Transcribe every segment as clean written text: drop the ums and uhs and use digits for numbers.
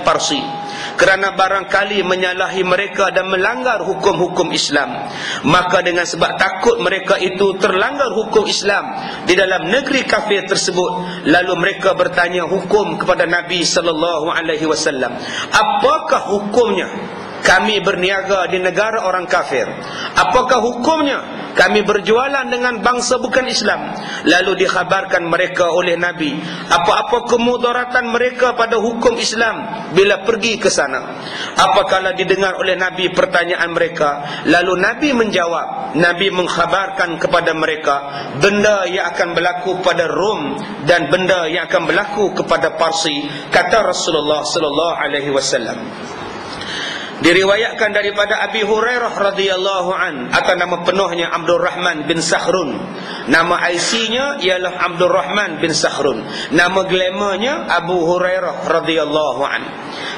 Parsi, kerana barangkali menyalahi mereka dan melanggar hukum-hukum Islam. Maka dengan sebab takut mereka itu terlanggar hukum Islam di dalam negeri kafir tersebut, lalu mereka bertanya hukum kepada Nabi sallallahu alaihi wasallam, apakah hukumnya kami berniaga di negara orang kafir? Apakah hukumnya kami berjualan dengan bangsa bukan Islam? Lalu dikhabarkan mereka oleh Nabi apa-apa kemudaratan mereka pada hukum Islam bila pergi ke sana. Apakala didengar oleh Nabi pertanyaan mereka, lalu Nabi menjawab, Nabi mengkhabarkan kepada mereka benda yang akan berlaku pada Rom dan benda yang akan berlaku kepada Parsi. Kata Rasulullah sallallahu alaihi wasallam. Diriwayatkan daripada Abi Hurairah radhiyallahu an, atau nama penuhnya Abdul Rahman bin Sakhrun. Nama IC-nya ialah Abdul Rahman bin Sakhrun. Nama glamournya Abu Hurairah radhiyallahu an.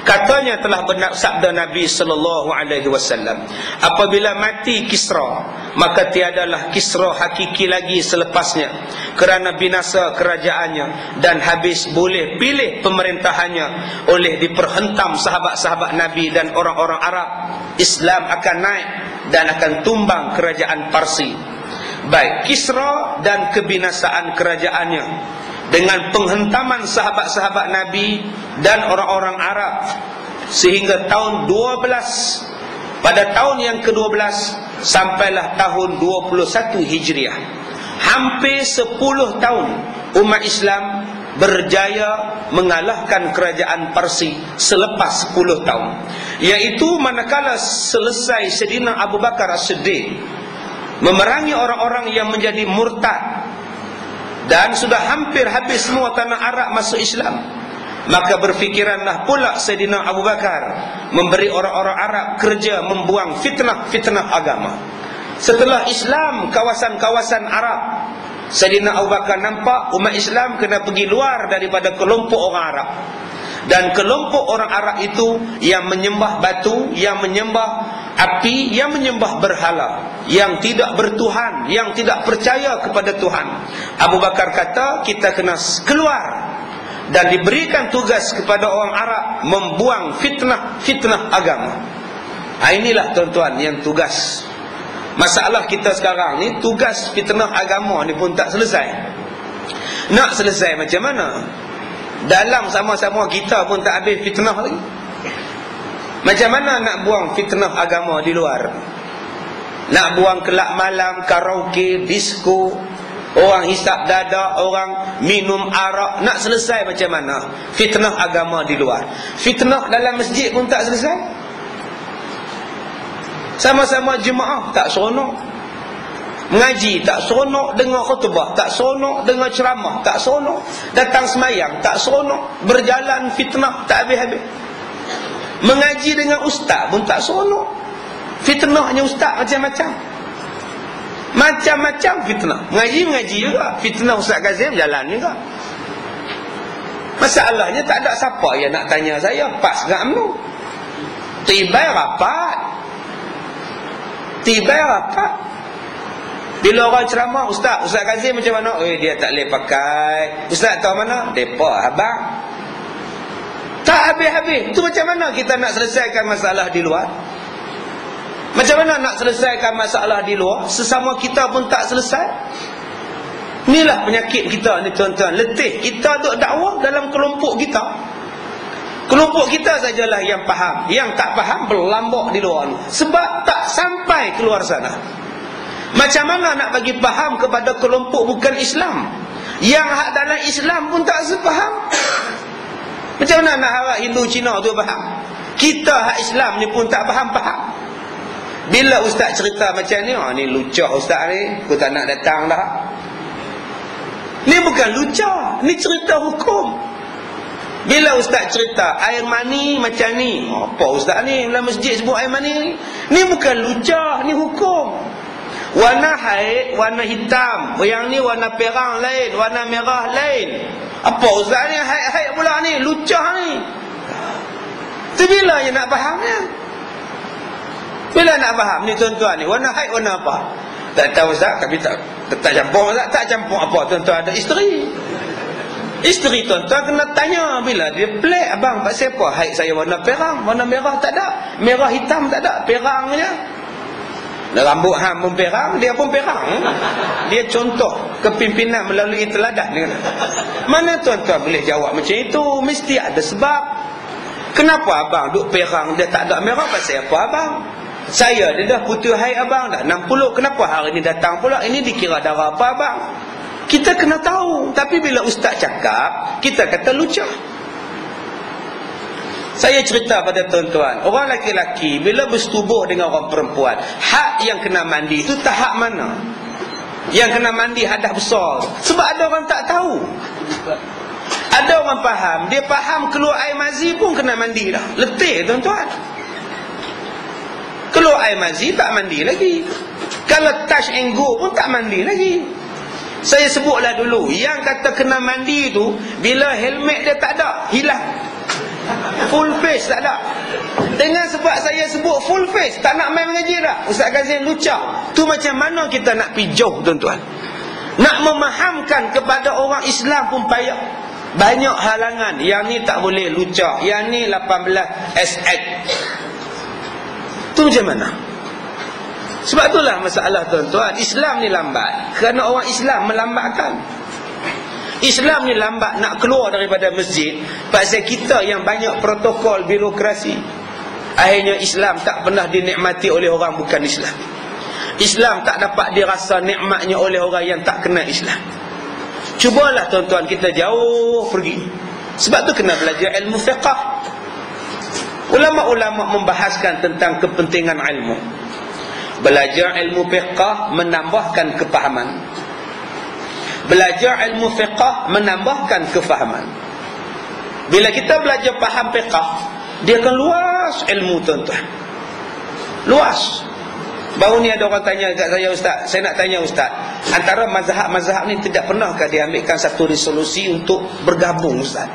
Katanya telah bersabda Nabi sallallahu alaihi wasallam, apabila mati Kisra, maka tiadalah Kisra hakiki lagi selepasnya, kerana binasa kerajaannya dan habis boleh pilih pemerintahannya oleh diperhentam sahabat-sahabat Nabi dan orang-orang Arab. Islam akan naik dan akan tumbang kerajaan Parsi. Baik Kisra dan kebinasaan kerajaannya dengan penghentaman sahabat-sahabat Nabi dan orang-orang Arab, sehingga tahun 12, pada tahun yang ke-12 sampailah tahun 21 Hijriah, hampir 10 tahun umat Islam berjaya mengalahkan kerajaan Parsi selepas 10 tahun, iaitu manakala selesai Sayyidina Abu Bakar As-Siddiq memerangi orang-orang yang menjadi murtad dan sudah hampir habis semua tanah Arab masuk Islam. Maka berfikiranlah pula Sayyidina Abu Bakar memberi orang-orang Arab kerja membuang fitnah-fitnah agama. Setelah Islam kawasan-kawasan Arab, Sayyidina Abu Bakar nampak umat Islam kena pergi luar daripada kelompok orang Arab. Dan kelompok orang Arab itu yang menyembah batu, yang menyembah api, yang menyembah berhala, yang tidak bertuhan, yang tidak percaya kepada Tuhan. Abu Bakar kata, kita kena keluar dan diberikan tugas kepada orang Arab membuang fitnah agama. Inilah tuan-tuan yang tugas. Masalah kita sekarang ni, tugas fitnah agama ni pun tak selesai. Nak selesai macam mana? Dalam sama-sama kita pun tak habis fitnah lagi. Macam mana nak buang fitnah agama di luar? Nak buang kelab malam, karaoke, disko, orang hisap dada, orang minum arak. Nak selesai macam mana fitnah agama di luar? Fitnah dalam masjid pun tak selesai. Sama-sama jemaah tak seronok, mengaji tak seronok, dengar khutbah tak seronok, dengar ceramah tak seronok, datang semayang tak seronok, berjalan fitnah tak habis-habis. Mengaji dengan ustaz pun tak seronok. Fitnahnya ustaz macam-macam. Macam-macam fitnah. Mengaji juga. Fitnah Ustaz Kazim jalan juga. Masalahnya tak ada siapa yang nak tanya saya. Pas ke UMNO? Tibai rapat. Bila orang ceramah, Ustaz Kazim macam mana? Dia tak boleh pakai. Ustaz tahu mana? Depa abang. Tak habis-habis. Itu macam mana kita nak selesaikan masalah di luar? Macam mana nak selesaikan masalah di luar? Sesama kita pun tak selesai. Inilah penyakit kita ni tuan-tuan. Letih kita duk dakwah dalam kelompok kita. Kelompok kita sajalah yang faham. Yang tak faham berlambak di luar ni. Sebab tak sampai keluar sana. Macam mana nak bagi faham kepada kelompok bukan Islam? Yang hak dalam Islam pun tak sepaham. Macam mana nak harap Hindu Cina tu faham? Kita hak Islam ni pun tak faham-faham. Bila ustaz cerita macam ni, ni lucah ustaz ni, aku tak nak datang dah. Ni bukan lucah, ni cerita hukum. Bila ustaz cerita air mani macam ni, apa ustaz ni dalam masjid sebut air mani? Ni bukan lucah, ni hukum. Warna haid, warna hitam, yang ni warna perang lain, warna merah lain. Apa ustaz ni haid pula ni, lucah ni. Tu bila je nak fahamnya? Bila nak faham ni tuan-tuan ni, warna haid warna apa? Tak tahu ustaz, tapi tak campur ustaz, tak campur apa tuan-tuan, ada isteri. Isteri tuan-tuan kena tanya bila dia pelik, abang pasal apa haid saya warna perang, warna merah tak ada, merah hitam tak ada, perang je. Rambut hang pun perang, dia pun perang. Dia contoh kepimpinan melalui teladan. Mana tuan-tuan boleh jawab macam itu? Mesti ada sebab. Kenapa abang duk perang dia tak ada merah, pasal apa abang? Saya dia dah putus haid abang dah 60, kenapa hari ni datang pula? Ini dikira darah apa abang? Kita kena tahu. Tapi bila ustaz cakap, kita kata lucah. Saya cerita pada tuan-tuan, orang lelaki-lelaki bila bersetubuh dengan orang perempuan, hak yang kena mandi itu tahap mana? Yang kena mandi hadas besar. Sebab ada orang tak tahu. Ada orang faham, dia faham keluar air mazi pun kena mandi dah. Letih tuan-tuan. Keluar air mazi tak mandi lagi. Kalau touch and go pun tak mandi lagi. Saya sebutlah dulu, yang kata kena mandi tu bila helmet dia tak ada, hilang. Full face tak ada. Dengan sebab saya sebut full face, tak nak main mengaji dah. Ustaz Kazim lucah. Tu macam mana kita nak pergi jauh tuan-tuan. Nak memahamkan kepada orang Islam pun payah. Banyak halangan. Yang ni tak boleh lucah, yang ni 18 SX. Tu macam mana? Sebab itulah masalah tuan-tuan, Islam ni lambat kerana orang Islam melambatkan. Islam ni lambat nak keluar daripada masjid pasal kita yang banyak protokol birokrasi. Akhirnya Islam tak pernah dinikmati oleh orang bukan Islam. Islam tak dapat dirasa nikmatnya oleh orang yang tak kenal Islam. Cubalah tuan-tuan kita jauh pergi. Sebab tu kena belajar ilmu fiqh. Ulama-ulama membahaskan tentang kepentingan ilmu. Belajar ilmu fiqh menambahkan kepahaman. Belajar ilmu fiqh menambahkan kefahaman. Bila kita belajar faham fiqh, dia akan luas ilmu tuan-tuan. Luas. Baru ni ada orang tanya kat saya, ustaz, saya nak tanya ustaz, antara mazhab-mazhab ni tidak pernahkah diambilkan satu resolusi untuk bergabung ustaz?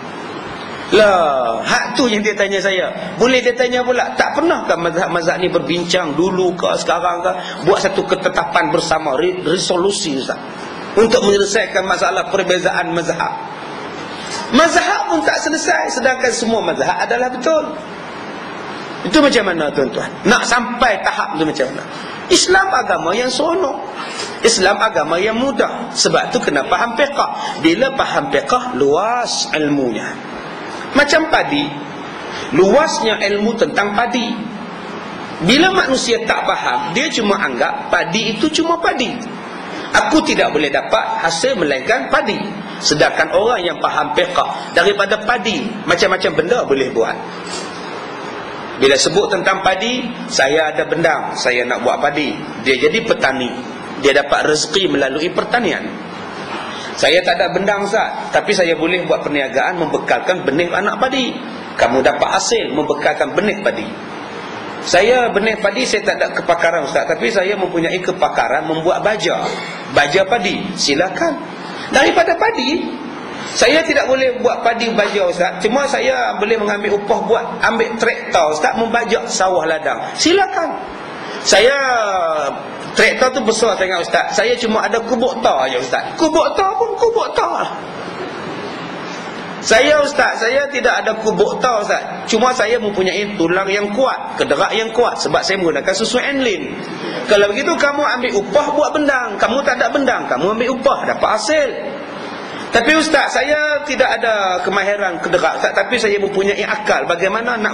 Lah, hak tu yang dia tanya saya. Boleh dia tanya pula, tak pernahkah mazhab-mazhab ni berbincang dulu ke sekarang ke, buat satu ketetapan bersama, resolusi ustaz, untuk menyelesaikan masalah perbezaan mazhab. Mazhab pun tak selesai, sedangkan semua mazhab adalah betul. Itu macam mana tuan-tuan? Nak sampai tahap tu macam mana? Islam agama yang seronok, Islam agama yang mudah. Sebab tu kena faham fiqh. Bila faham fiqh, luas ilmunya. Macam padi, luasnya ilmu tentang padi. Bila manusia tak faham, dia cuma anggap padi itu cuma padi. Aku tidak boleh dapat hasil melainkan padi. Sedangkan orang yang faham fiqh, daripada padi macam-macam benda boleh buat. Bila sebut tentang padi, saya ada bendang, saya nak buat padi. Dia jadi petani, dia dapat rezeki melalui pertanian. Saya tak ada bendang ustaz, tapi saya boleh buat perniagaan membekalkan benih anak padi. Kamu dapat hasil membekalkan benih padi. Saya benih padi saya tak ada kepakaran ustaz, tapi saya mempunyai kepakaran membuat baja. Baja padi, silakan. Daripada padi, saya tidak boleh buat padi baja ustaz, cuma saya boleh mengambil upah buat ambil traktor ustaz membajak sawah ladang. Silakan. Saya traktor tu besar sangat ustaz, saya cuma ada kubuk tar aja ustaz. Kubuk tar pun kubuk tar. Saya ustaz, saya tidak ada kubuk tar ustaz, cuma saya mempunyai tulang yang kuat, kederak yang kuat, sebab saya menggunakan susu enlin. Kalau begitu kamu ambil upah buat bendang. Kamu tak ada bendang, kamu ambil upah, dapat hasil. Tapi ustaz, saya tidak ada kemahiran kederak ustaz, tapi saya mempunyai akal bagaimana nak